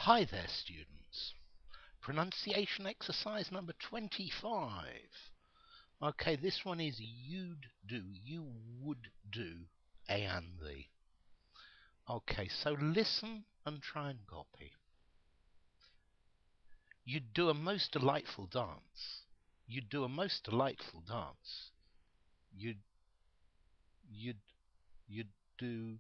Hi there, students. Pronunciation exercise number 25. Okay, this one is you'd do, you would do, a and the. Okay, so listen and try and copy. You'd do a most delightful dance. You'd do a most delightful dance. You'd you'd you'd do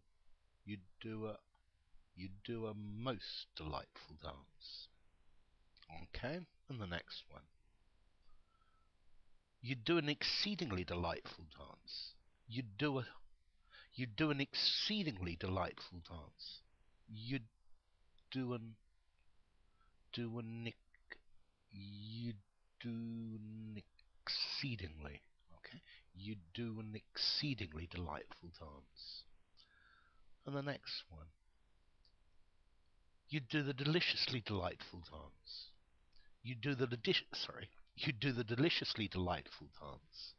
you'd do a most delightful dance. Okay, and the next one. You'd do an exceedingly delightful dance. You'd do an exceedingly delightful dance. You'd do an do an ex- you do an exceedingly. Okay. You'd do an exceedingly delightful dance. And the next one. You'd do the deliciously delightful dance. You'd do the You'd do the deliciously delightful dance.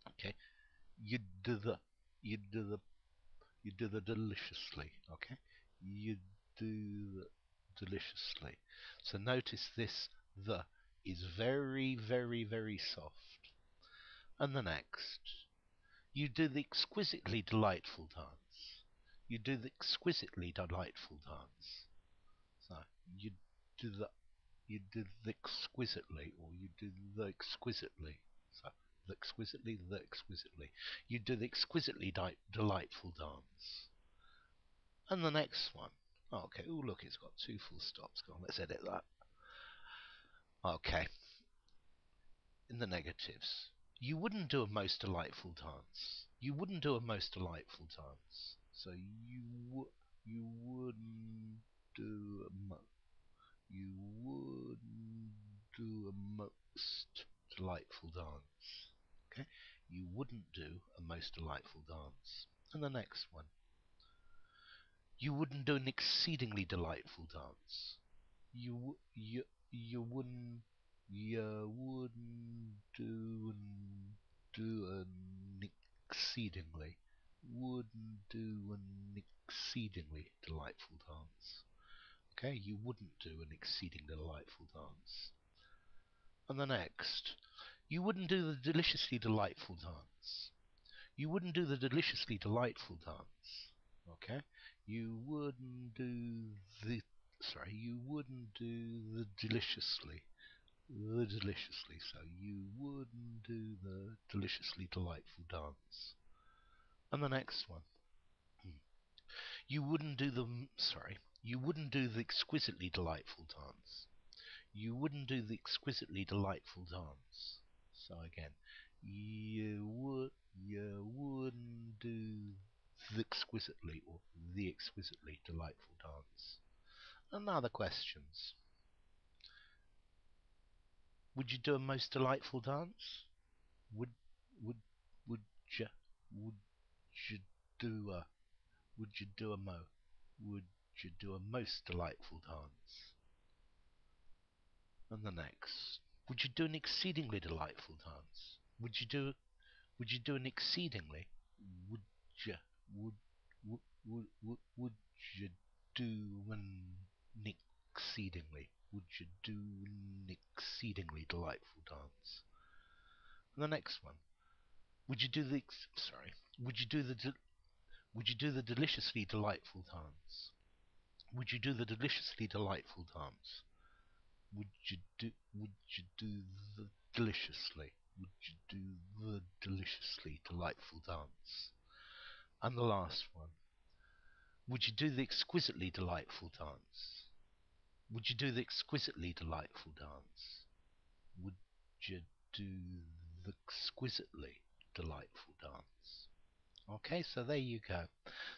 Okay. You'd do the you'd do the You do the deliciously, okay? You do the deliciously. So notice this the is very, very, very soft. And the next, you do the exquisitely delightful dance. You do the exquisitely delightful dance. So you do the exquisitely, or you do the exquisitely. So the exquisitely. You do the exquisitely delightful dance. And the next one. Okay, oh look, it's got two full stops. Go on, let's edit that. Okay. In the negatives. You wouldn't do a most delightful dance. You wouldn't do a most delightful dance. So you wouldn't do you wouldn't do a most delightful dance. Okay? You wouldn't do a most delightful dance. And the next one. You wouldn't do an exceedingly delightful dance. You wouldn't do an exceedingly delightful dance. Okay, you wouldn't do an exceedingly delightful dance. And the next, you wouldn't do the deliciously delightful dance. You wouldn't do the deliciously delightful dance. Okay, you wouldn't do the deliciously. So you wouldn't do the deliciously delightful dance. And the next one. You wouldn't do You wouldn't do the exquisitely delightful dance. You wouldn't do the exquisitely delightful dance. So again, you wouldn't do the exquisitely delightful dance. And now the questions. Would you do a most delightful dance? Would would would you would you do a would you do a would you do a most delightful dance? And the next, would you do an exceedingly delightful dance? Would you do an exceedingly? Would you would would you do an exceedingly? Would you do an exceedingly delightful dance? And the next one. Would you do the Would you do would you do the deliciously delightful dance? Would you do the deliciously delightful dance? Would you do the deliciously? Would you do the deliciously delightful dance? And the last one. Would you do the exquisitely delightful dance? Would you do the exquisitely delightful dance? Would you do the exquisitely delightful dance? Okay, so there you go.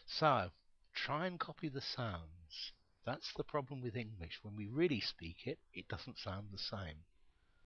So, try and copy the sounds. That's the problem with English. When we really speak it, it doesn't sound the same.